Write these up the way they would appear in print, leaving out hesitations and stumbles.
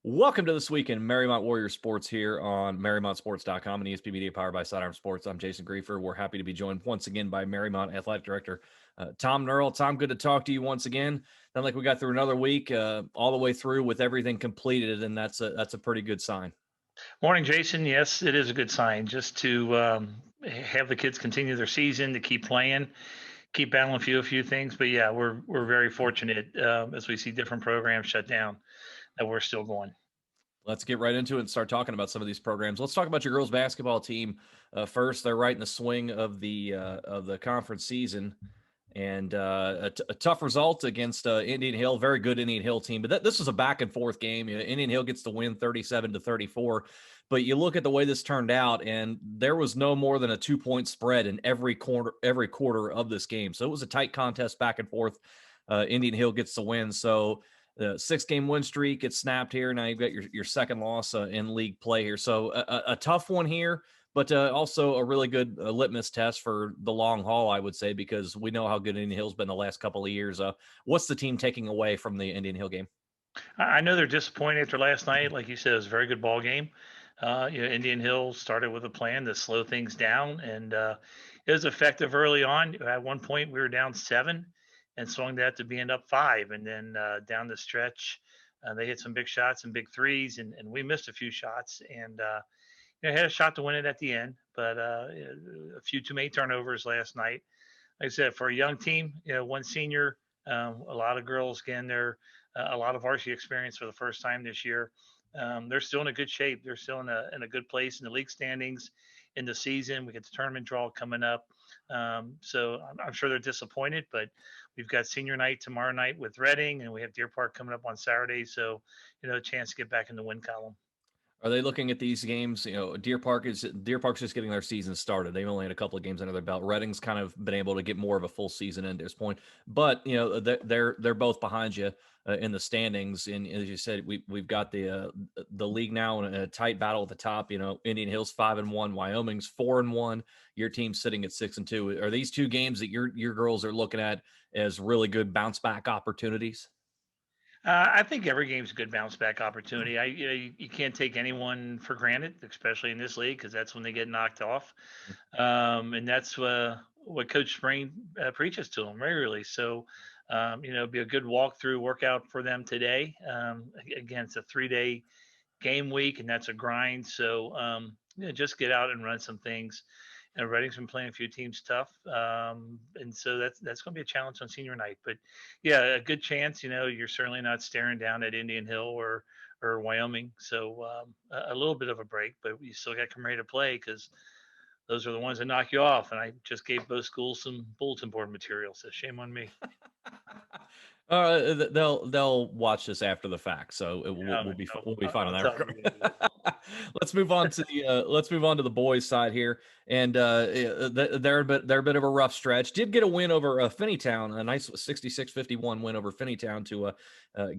Welcome to This Week in Mariemont Warrior Sports here on MariemontSports.com and ESP Media powered by Sidearm Sports. I'm Jason Griefer. We're happy to be joined once again by Mariemont Athletic Director Tom Nurl. Tom, good to talk to you once again. Sounds like we got through another week all the way through with everything completed, and that's a pretty good sign. Morning, Jason. Yes, it is a good sign just to have the kids continue their season, to keep playing, keep battling a few things. But yeah, we're very fortunate as we see different programs shut down that we're still going. Let's get right into it and start talking about some of these programs. Let's talk about your girls basketball team first. They're right in the swing of the conference season, and a tough result against Indian Hill. Very good Indian Hill team, but this was a back and forth game. Indian Hill gets the win 37-34, but you look at the way this turned out, and there was no more than a 2-point spread in every quarter of this game. So it was a tight contest back and forth. Indian Hill gets the win. So the 6-game win streak gets snapped here. Now you've got your second loss in league play here. So a tough one here, but also a really good litmus test for the long haul, I would say, because we know how good Indian Hill's been the last couple of years. What's the team taking away from the Indian Hill game? I know they're disappointed after last night. Like you said, it was a very good ball game. Indian Hill started with a plan to slow things down, and it was effective early on. At one point, we were down 7 and swung that to being up 5. And then down the stretch, they hit some big shots and big threes, and we missed a few shots. And had a shot to win it at the end, but a few too many turnovers last night. Like I said, for a young team, one senior, a lot of girls, again, they're a lot of varsity experience for the first time this year. They're still in a good shape. They're still in a good place in the league standings in the season. We get the tournament draw coming up. So I'm sure they're disappointed, but we've got senior night tomorrow night with Reading, and we have Deer Park coming up on Saturday. So, a chance to get back in the win column. Are they looking at these games? Deer Park's just getting their season started. They've only had a couple of games under their belt. Reading's kind of been able to get more of a full season in this point, but they're both behind you in the standings. And as you said, we've got the league now in a tight battle at the top. Indian Hill's 5-1, Wyoming's 4-1. Your team's sitting at 6-2. Are these two games that your girls are looking at as really good bounce back opportunities? I think every game's a good bounce back opportunity. You can't take anyone for granted, especially in this league, because that's when they get knocked off. And that's what Coach Sprain preaches to them regularly. So, be a good walkthrough workout for them today. Again, it's a 3-day game week, and that's a grind. So, just get out and run some things. Reading's been playing a few teams tough, and so that's going to be a challenge on senior night. But yeah, a good chance. You're certainly not staring down at Indian Hill or Wyoming, so a little bit of a break, but you still got to come ready to play because those are the ones that knock you off. And I just gave both schools some bulletin board material, so shame on me. They'll watch this after the fact, so we'll be fine on I'll that tell them what it is. regard. Let's move on to the boys' side here, and they're a bit of a rough stretch. Did get a win over Finneytown, a nice 66-51 win over Finneytown to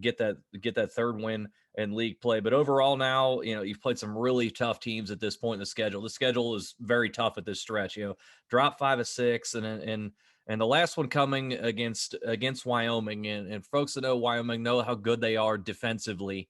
get that third win in league play. But overall, now you've played some really tough teams at this point in the schedule. The schedule is very tough at this stretch. Drop 5 of 6, and the last one coming against Wyoming, and folks that know Wyoming know how good they are defensively,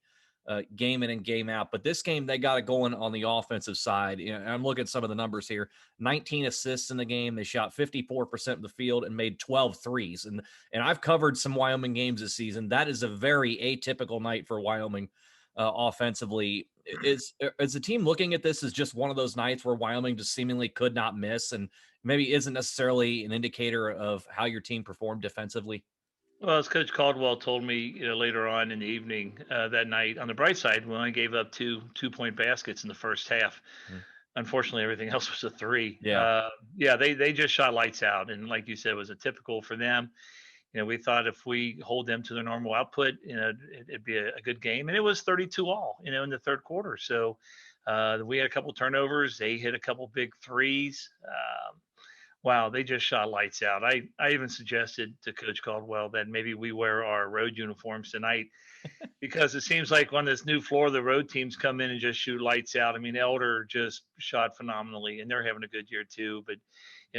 game in and game out. But this game, they got it going on the offensive side. I'm looking at some of the numbers here. 19 assists in the game. They shot 54% of the field and made 12 threes. And I've covered some Wyoming games this season. That is a very atypical night for Wyoming offensively. Is the team looking at this as just one of those nights where Wyoming just seemingly could not miss and maybe isn't necessarily an indicator of how your team performed defensively? Well, as Coach Caldwell told me, later on in the evening that night, on the bright side, we only gave up two-point baskets in the first half. Mm. Unfortunately, everything else was a three. Yeah. Yeah, they just shot lights out, and like you said, it was a typical for them. We thought if we hold them to their normal output, it'd be a good game, and it was 32 all, in the third quarter. So we had a couple turnovers. They hit a couple big threes. Wow, they just shot lights out. I even suggested to Coach Caldwell that maybe we wear our road uniforms tonight because it seems like on this new floor, the road teams come in and just shoot lights out. I mean, Elder just shot phenomenally, and they're having a good year too. But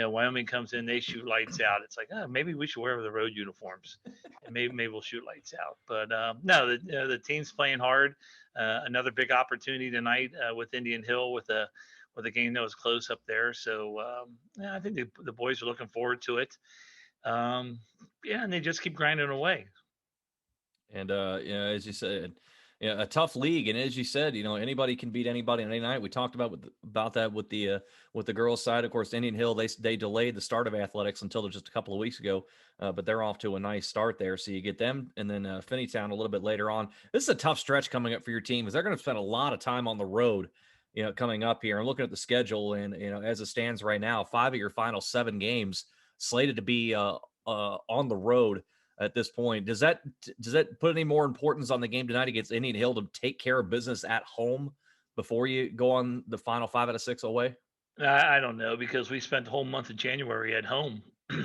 Wyoming comes in, they shoot lights out. It's like, oh, maybe we should wear the road uniforms, and maybe we'll shoot lights out. But no, the team's playing hard. Another big opportunity tonight with Indian Hill with a game that was close up there. So yeah, I think the boys are looking forward to it. Um, yeah, and they just keep grinding away. And as you said, a tough league. And as you said, anybody can beat anybody on any night. We talked about that with the girls' side. Of course, Indian Hill, they delayed the start of athletics until just a couple of weeks ago, but they're off to a nice start there. So you get them, and then Finneytown a little bit later on. This is a tough stretch coming up for your team, because they're going to spend a lot of time on the road. Coming up here and looking at the schedule, and as it stands right now, 5 of your final 7 games slated to be on the road at this point. Does that put any more importance on the game tonight against Indian Hill to take care of business at home before you go on the final 5 out of 6 away? I don't know, because we spent the whole month of January at home,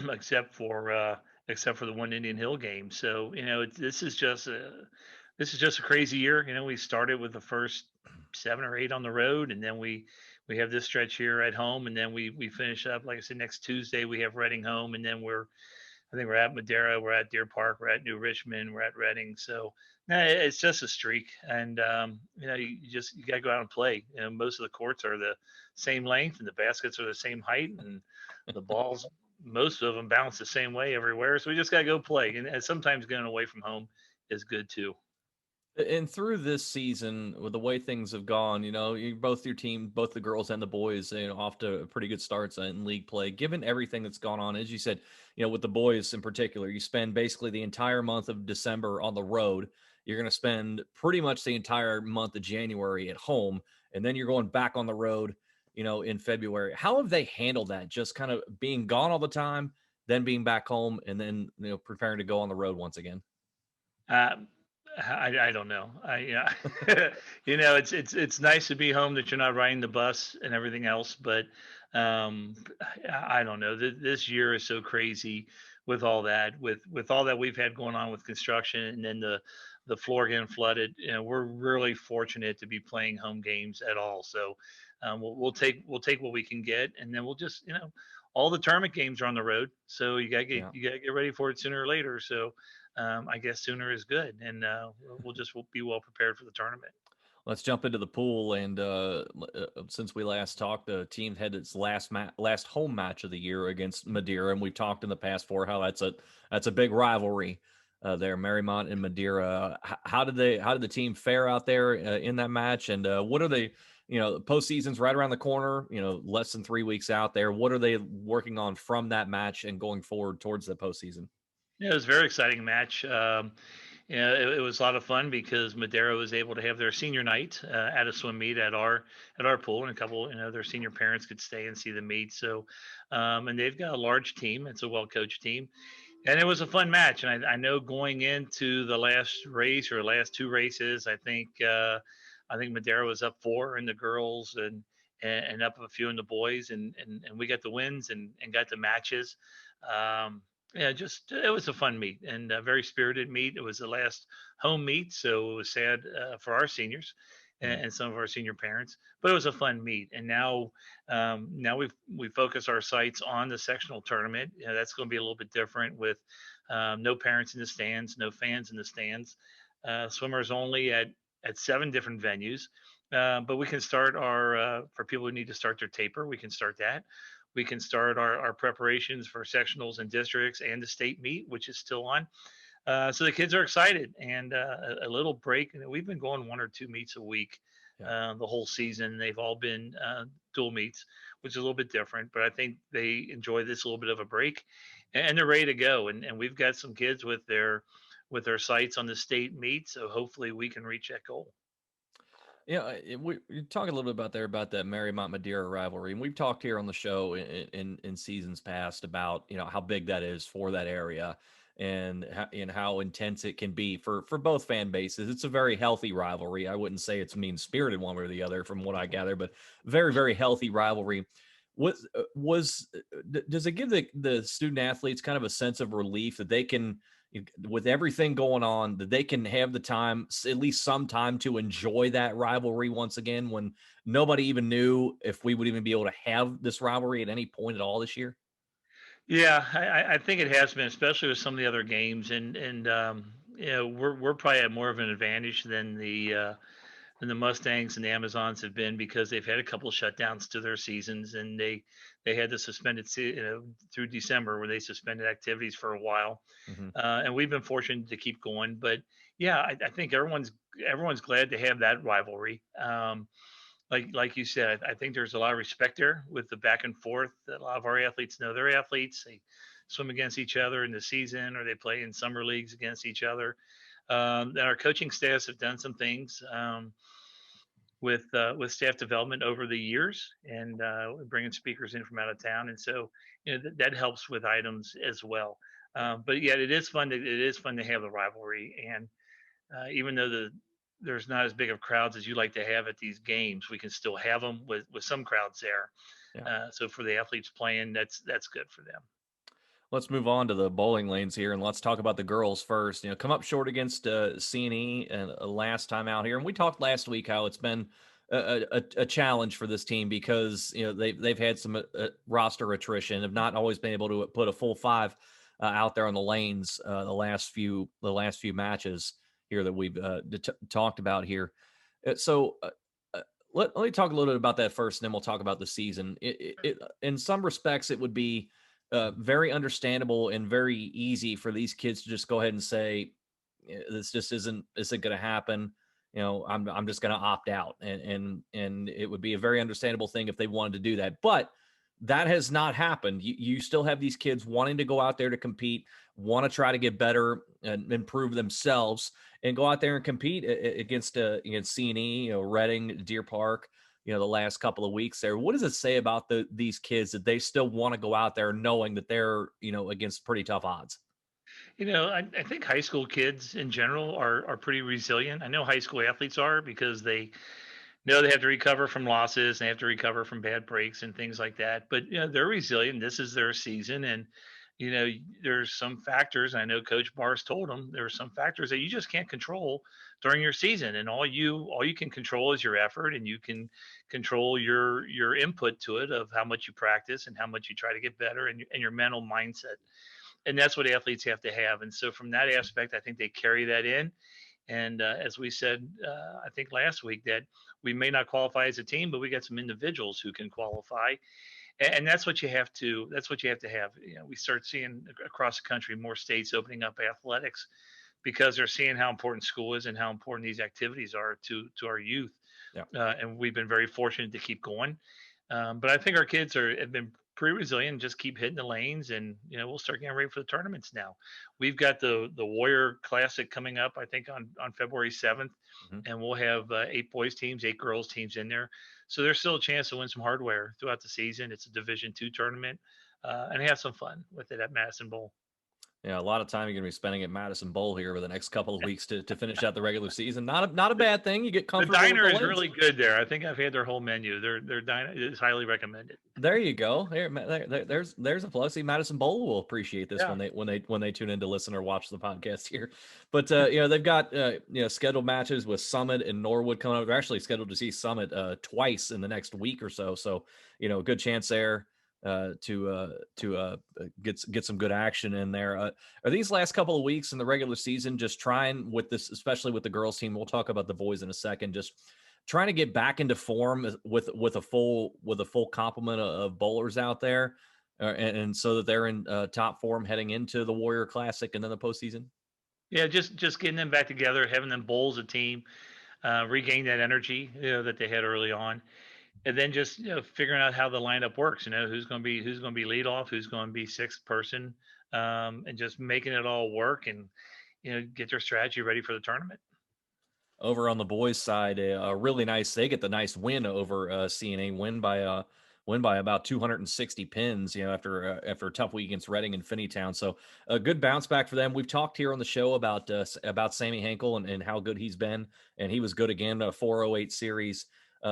except for the one Indian Hill game. So this is just a crazy year. We started with the first 7 or 8 on the road, and then we have this stretch here at home, and then we finish up, like I said, next Tuesday we have Reading home, and then I think we're at Madera, we're at Deer Park, we're at New Richmond, we're at Reading. So no, it's just a streak, and you got to go out and play. Most of the courts are the same length, and the baskets are the same height, and the balls, most of them bounce the same way everywhere. So we just got to go play, and sometimes going away from home is good too. And through this season, with the way things have gone, both your team, both the girls and the boys, off to pretty good starts in league play. Given everything that's gone on, as you said, with the boys in particular, you spend basically the entire month of December on the road. You're going to spend pretty much the entire month of January at home, and then you're going back on the road, in February. How have they handled that? Just kind of being gone all the time, then being back home, and then preparing to go on the road once again. Um, I don't know. It's nice to be home, that you're not riding the bus and everything else, but I don't know. This year is so crazy with all that, with all that we've had going on with construction, and then the floor getting flooded. We're really fortunate to be playing home games at all. So we'll take what we can get, and then we'll just all the tournament games are on the road, so Yeah. you gotta get ready for it sooner or later. So I guess sooner is good, and we'll be well prepared for the tournament. Let's jump into the pool. And since we last talked, the team had its last home match of the year against Madeira, and we've talked in the past for how that's a big rivalry there, Mariemont and Madeira. How did the team fare out there in that match? And what are they? Postseason's right around the corner. Less than 3 weeks out there. What are they working on from that match and going forward towards the postseason? Yeah, it was a very exciting match. It was a lot of fun, because Madera was able to have their senior night at a swim meet at our pool, and a couple, their senior parents could stay and see the meet. So, and they've got a large team. It's a well coached team, and it was a fun match. And I know going into the last race, or last 2 races, I think Madera was up 4 in the girls, and up a few in the boys, and we got the wins, and got the matches. Um, yeah, just it was a fun meet, and a very spirited meet. It was the last home meet, so it was sad for our seniors, Mm. and some of our senior parents. But it was a fun meet, and now we focus our sights on the sectional tournament. That's going to be a little bit different, with no parents in the stands, no fans in the stands, swimmers only at 7 different venues. But we can start our for people who need to start their taper. We can start that. We can start our preparations for sectionals and districts, and the state meet, which is still on. So the kids are excited, and a little break. We've been going 1 or 2 meets a week Yeah. the whole season. They've all been dual meets, which is a little bit different, but I think they enjoy this little bit of a break, and they're ready to go. And we've got some kids with their sights on the state meet, so hopefully we can reach that goal. Yeah, we talk a little bit about that Marymount Madeira rivalry, and we've talked here on the show in seasons past about how big that is for that area, and how intense it can be for both fan bases. It's a very healthy rivalry. I wouldn't say it's mean spirited one way or the other, from what I gather, but very healthy rivalry. Does it give the student athletes kind of a sense of relief that they can, with everything going on, that they can have the time, at least some time, to enjoy that rivalry once again, when nobody even knew if we would even be able to have this rivalry at any point at all this year? Yeah, I think it has been, especially with some of the other games, and we're probably at more of an advantage than the Mustangs and the Amazons have been because they've had a couple of shutdowns to their seasons, and they had the suspended through December where they suspended activities for a while, Hmm. and we've been fortunate to keep going. But yeah, I think everyone's glad to have that rivalry. Like you said, I think there's a lot of respect there with the back and forth. A lot of our athletes know their athletes. They swim against each other in the season, or they play in summer leagues against each other. And our coaching staffs have done some things. With staff development over the years and bringing speakers in from out of town, and so that helps with items as well. But yeah, it is fun to have the rivalry, and even though there's not as big of crowds as you like to have at these games, we can still have them with some crowds there. Yeah. So for the athletes playing, that's good for them. Let's move on to the bowling lanes here, and let's talk about the girls first. Come up short against CNE and last time out here, and we talked last week how it's been a challenge for this team because they've had some roster attrition, have not always been able to put a full five out there on the lanes the last few matches here that we've talked about here. So. Let me talk a little bit about that first, and then we'll talk about the season. In some respects, it would be very understandable and very easy for these kids to just go ahead and say, This just isn't going to happen. I'm just going to opt out," and it would be a very understandable thing if they wanted to do that. But that has not happened. You still have these kids wanting to go out there to compete, want to try to get better and improve themselves, and go out there and compete against CNE, Reading, Deer Park, the last couple of weeks there. What does it say about these kids that they still want to go out there knowing that they're, against pretty tough odds? I think high school kids in general are pretty resilient. I know high school athletes are because they know they have to recover from losses, they have to recover from bad breaks and things like that. But they're resilient. This is their season, and there's some factors. I know Coach Barrs told them there are some factors that you just can't control during your season, and all you can control is your effort, and you can control your input to it of how much you practice and how much you try to get better, and your mental mindset. And that's what athletes have to have. And so from that aspect, I think they carry that in. And as we said, I think last week, that we may not qualify as a team, but we got some individuals who can qualify, and that's what you have to. That's what you have to have. We start seeing across the country more states opening up athletics because they're seeing how important school is and how important these activities are to our youth. Yeah. And we've been very fortunate to keep going. But I think our kids have been pretty resilient. Just keep hitting the lanes, and we'll start getting ready for the tournaments now. We've got the Warrior Classic coming up, I think on February 7th, Mhm. and we'll have 8 boys teams, 8 girls teams in there. So there's still a chance to win some hardware throughout the season. It's a Division II tournament, and have some fun with it at Madison Bowl. Yeah, a lot of time you're going to be spending at Madison Bowl here over the next couple of weeks to finish out the regular season. Not a bad thing. You get The comfortable with diner the is lanes. really good there. I think I've had their whole menu. Their diner is highly recommended. There you go. There's a plus. See, Madison Bowl will appreciate this Yeah. when they tune in to listen or watch the podcast here. But they've got scheduled matches with Summit and Norwood coming up. They're actually scheduled to see Summit twice in the next week or so. So a good chance there to get some good action in there. Are these last couple of weeks in the regular season just trying with this, especially with the girls team? We'll talk about the boys in a second. Just trying to get back into form with a full complement of bowlers out there, and so that they're in top form heading into the Warrior Classic and then the postseason. Yeah, just getting them back together, having them bowl as a team, regain that energy that they had early on, and then just figuring out how the lineup works. Who's going to be lead off, who's going to be sixth person, and just making it all work, and get their strategy ready for the tournament. Over on the boys' side, really nice. They get the nice win over CNA, win by about 260 pins. After a tough week against Reading and Finneytown, so a good bounce back for them. We've talked here on the show about Sammy Henkel and how good he's been, and he was good again. A 408 series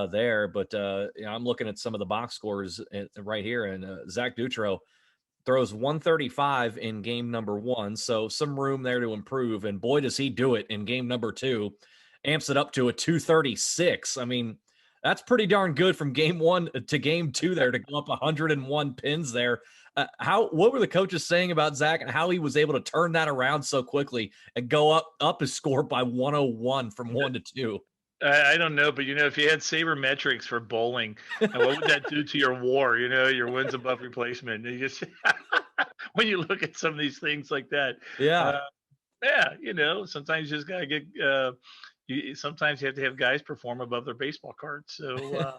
there, but I'm looking at some of the box scores right here, and Zach Dutro throws 135 in game number one. So some room there to improve. And boy, does he do it in game number two, amps it up to a 236. I mean, that's pretty darn good from game one to game two there to go up 101 pins there. What were the coaches saying about Zach and how he was able to turn that around so quickly and go up his score by 101 from 1-2? I don't know, but if you had sabermetrics for bowling, what would that do to your WAR? Your wins above replacement. You just when you look at some of these things like that, Yeah. uh, yeah, sometimes you just gotta get. Sometimes you have to have guys perform above their baseball cards. So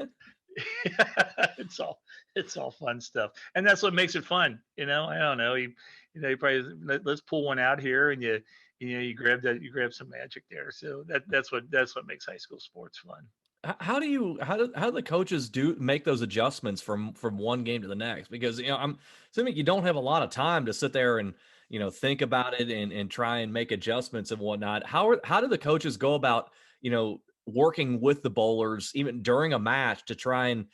it's all fun stuff, and that's what makes it fun. I don't know. You probably let's pull one out here, and you grab some magic there. So that's what makes high school sports fun. How do the coaches do make those adjustments from one game to the next? Because I'm assuming you don't have a lot of time to sit there and think about it and try and make adjustments and whatnot. How do the coaches go about working with the bowlers even during a match to try and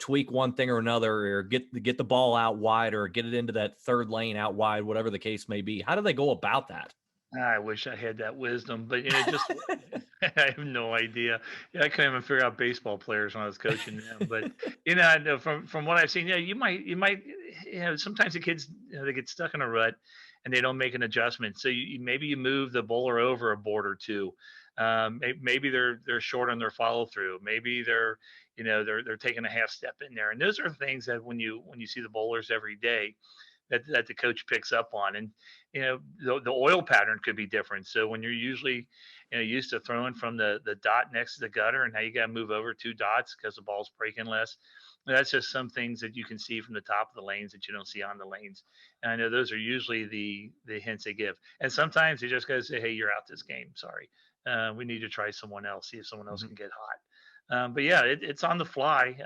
tweak one thing or another, or get the ball out wide, or get it into that third lane out wide, whatever the case may be? How do they go about that? I wish I had that wisdom, but just I have no idea. Yeah, I couldn't even figure out baseball players when I was coaching them. But I know from what I've seen, yeah, you might sometimes the kids they get stuck in a rut and they don't make an adjustment. So maybe you move the bowler over a board or two. Maybe they're short on their follow through. Maybe they're taking a half step in there, and those are things that when you see the bowlers every day, that the coach picks up on. And the oil pattern could be different. So when you're usually used to throwing from the dot next to the gutter, and now you got to move over two dots because the ball's breaking less. That's just some things that you can see from the top of the lanes that you don't see on the lanes. And I know those are usually the hints they give. And sometimes they just got to say, "Hey, you're out this game. Sorry, we need to try someone else. See if someone else can get hot." But yeah, it's on the fly.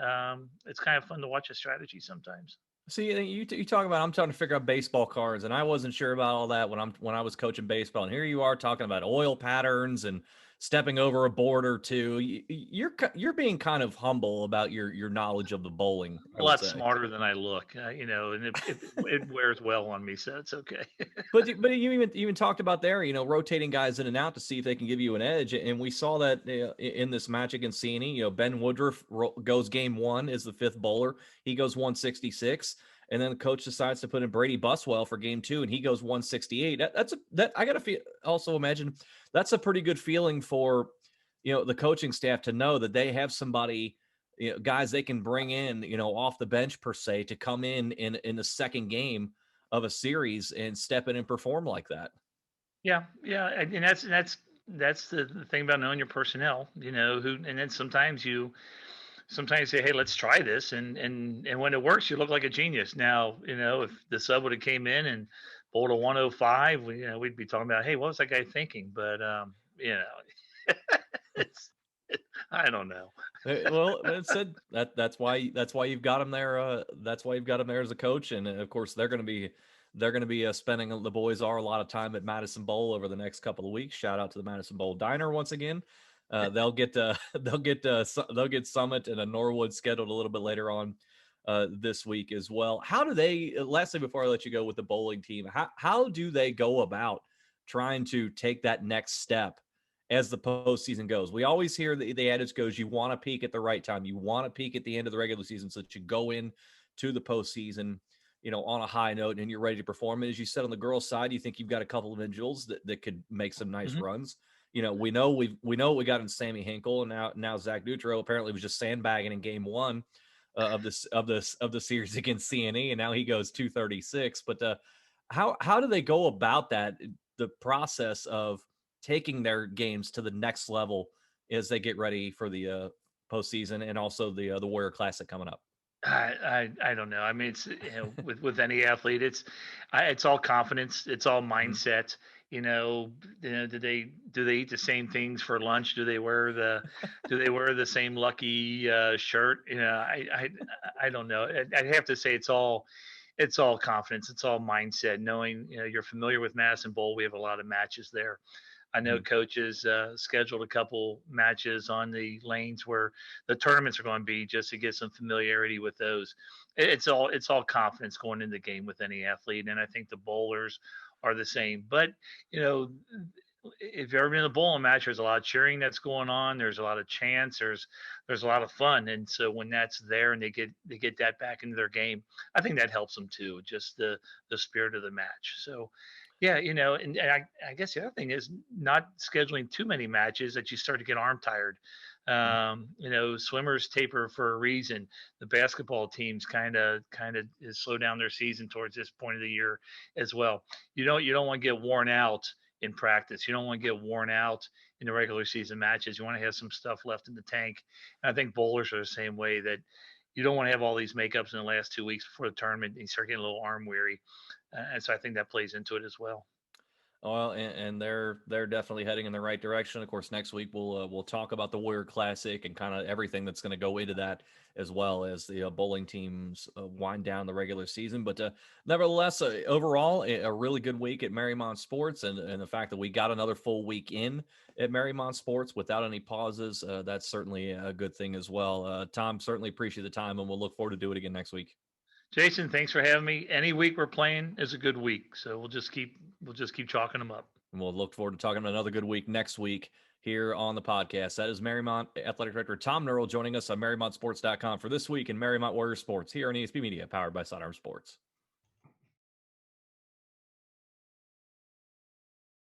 It's kind of fun to watch a strategy sometimes. See, you talk about I'm trying to figure out baseball cards, and I wasn't sure about all that when I was coaching baseball, and here you are talking about oil patterns and stepping over a board or two. You're being kind of humble about your knowledge of the bowling, I A would lot say. smarter than I look, and it wears well on me, so it's okay. But you even talked about there, rotating guys in and out to see if they can give you an edge, and we saw that in this match against CNE. Ben Woodruff goes game one as the fifth bowler. He goes 166, and then the coach decides to put in Brady Buswell for game two, and he goes 168. That I gotta feel also imagine that's a pretty good feeling for the coaching staff to know that they have somebody. Guys they can bring in, off the bench per se, to come in the second game of a series and step in and perform like that. Yeah, yeah, and that's the thing about knowing your personnel. And then sometimes say, hey, let's try this, and when it works, you look like a genius. Now, if the sub would have came in and bowled a 105, we'd be talking about, hey, what was that guy thinking? But it's I don't know. Well, it said that's why you've got him there. That's why you've got him there as a coach, and of course they're going to be spending the boys are a lot of time at Madison Bowl over the next couple of weeks. Shout out to the Madison Bowl Diner once again. They'll get they'll get Summit and a Norwood scheduled a little bit later on this week as well. How do they? Lastly, before I let you go with the bowling team, how do they go about trying to take that next step as the postseason goes? We always hear the adage goes, you want to peak at the right time. You want to peak at the end of the regular season so that you go in to the postseason, on a high note and you're ready to perform. And as you said, on the girls' side, you think you've got a couple of individuals that could make some nice Mhm. runs. We know what we got in Sammy Hinkle, and now Zach Dutro apparently was just sandbagging in game one of the series against CNE, and now he goes 236. But how do they go about that? The process of taking their games to the next level as they get ready for the postseason and also the Warrior Classic coming up. I don't know. I mean, it's with any athlete, it's all confidence, it's all Mhm. mindset. Do they eat the same things for lunch? Do they wear the same lucky shirt? I don't know. I'd have to say it's all confidence, it's all mindset. Knowing you're familiar with Madison Bowl, we have a lot of matches there. I know Mhm. coaches scheduled a couple matches on the lanes where the tournaments are going to be, just to get some familiarity with those. It's all confidence going into the game with any athlete, and I think the bowlers are the same. But you know, if you've ever been in a bowling match, there's a lot of cheering that's going on. There's a lot of chants. There's a lot of fun, and so when that's there and they get that back into their game, I think that helps them too. Just the spirit of the match. So, yeah, and I guess the other thing is not scheduling too many matches that you start to get arm tired. Swimmers taper for a reason. The basketball teams kind of slow down their season towards this point of the year as well. You don't want to get worn out in practice. You don't want to get worn out in the regular season matches. You want to have some stuff left in the tank. And I think bowlers are the same way, that you don't want to have all these makeups in the last 2 weeks before the tournament and you start getting a little arm weary. And so I think that plays into it as well. Well, and they're definitely heading in the right direction. Of course, next week we'll talk about the Warrior Classic and kind of everything that's going to go into that, as well as the bowling teams wind down the regular season. But nevertheless, overall, a really good week at Mariemont Sports, and the fact that we got another full week in at Mariemont Sports without any pauses, that's certainly a good thing as well. Tom, certainly appreciate the time, and we'll look forward to do it again next week. Jason, thanks for having me. Any week we're playing is a good week, so we'll just keep chalking them up. And we'll look forward to talking about another good week next week here on the podcast. That is Mariemont Athletic Director Tom Nurl joining us on MariemontSports.com for this week in Mariemont Warrior Sports here on ESP Media, powered by Sidearm Sports.